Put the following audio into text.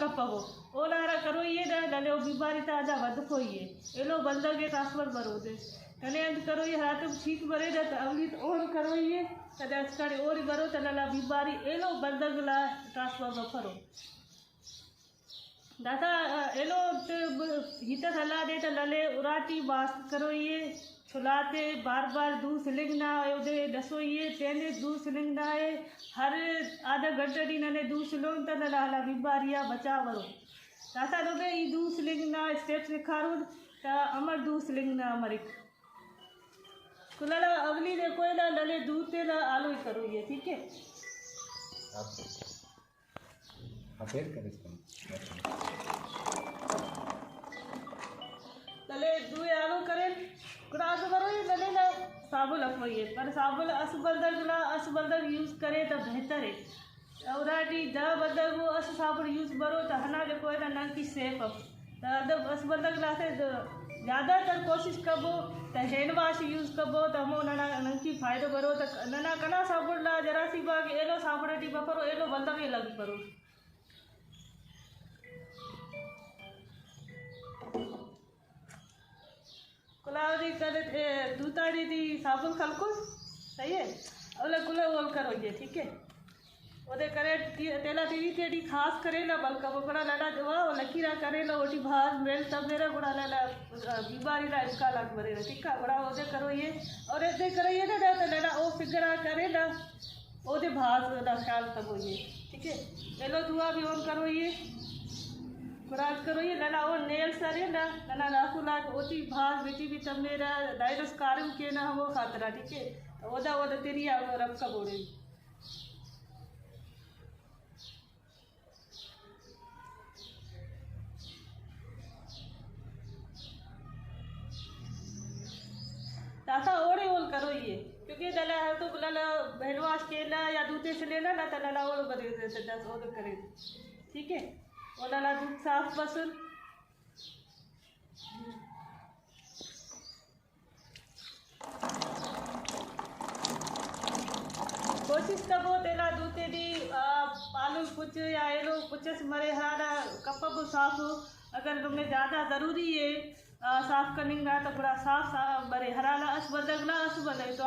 कपगो ओलारा करो ये लले बीमारी ताजा वध होइए एलो बंदगे ट्रांसफर बरोदे कने अंत करो ये हाथ ठीक बरे द अवली और करो ये तदा स्कड़े और बरो तला बीमारी एलो बंदगला ट्रांसफर बफरो दादा एलो हित हला दे त लले उराटी बास करो ये छुलाते बार बार दू सिलिंग ना ओदे दसो ये तेने दू सिलिंग ना है हर आधा घंटे दी नने दू सिलोन त लला बीमारिया बचा वरो दादा लोगे ई दू सिलिंग ना स्टेप सिखारो त अमर दू सिलिंग ना अमरिक कुलला अगली दे कोयला लले दूते ला आलो करो ये ठीक है आप फिर कर इसको तले दुए आलो करे क्रास करो ये तले ना साबुन लखोइए पर साबुन असबलदर यूज करे तो बेहतर है औराटी द बदल वो अस साबुन यूज करो तो हना जो कोई ना नंकी सेफ तो अदब असबलदर लासे ज़्यादातर कोशिश कबो तो हैंड वाश यूज कबो तो हम नना नंकी फायदो करो तो नना कना साबुन ला जरा सी बाग एलो साबुन टी बफरो एलो बंदर के लग करो कुलावरी कर दूताड़ी दी साबुन खलको सही है अवले कुले ओल करो ये ठीक है ओदे करे तेला टीवी तेडी खास करे ना बलका बकड़ा लड़ा जवा ओ लकीरा करे ना ओटी भार मेल सब मेरा गुड़ा लला बीमारी ला इसका लाग बरे ठीक है गुड़ा ओदे करो ये और ऐसे करो ये ना तो लड़ा ओ फिगरा करे ना ओदे भार दा ख्याल तब ये ठीक है एलो दुआ भी ऑन करो ये खुराक करो ये लला और नेल सरे ना लला लाखु लाख ओती भाग बेटी भी तब मेरा डायरस कारम के ना वो खातरा ठीक है ओदा तेरी रब का बोले ताता ओरे ओल करो ये क्योंकि लला है तो लला बहनवास के ना या दूते से लेना ना तो लला ओल बदल देते 10 ओल करे ठीक है ओला दूध साफ बसन कोशिश कबो तेला दूते दी पालू कुछ या एलो कुछ मरे हारा कप को साफ अगर तुम्हें ज़्यादा ज़रूरी है साफ करने का तो पूरा साफ बरे हराला अस बदगला अस बदल तो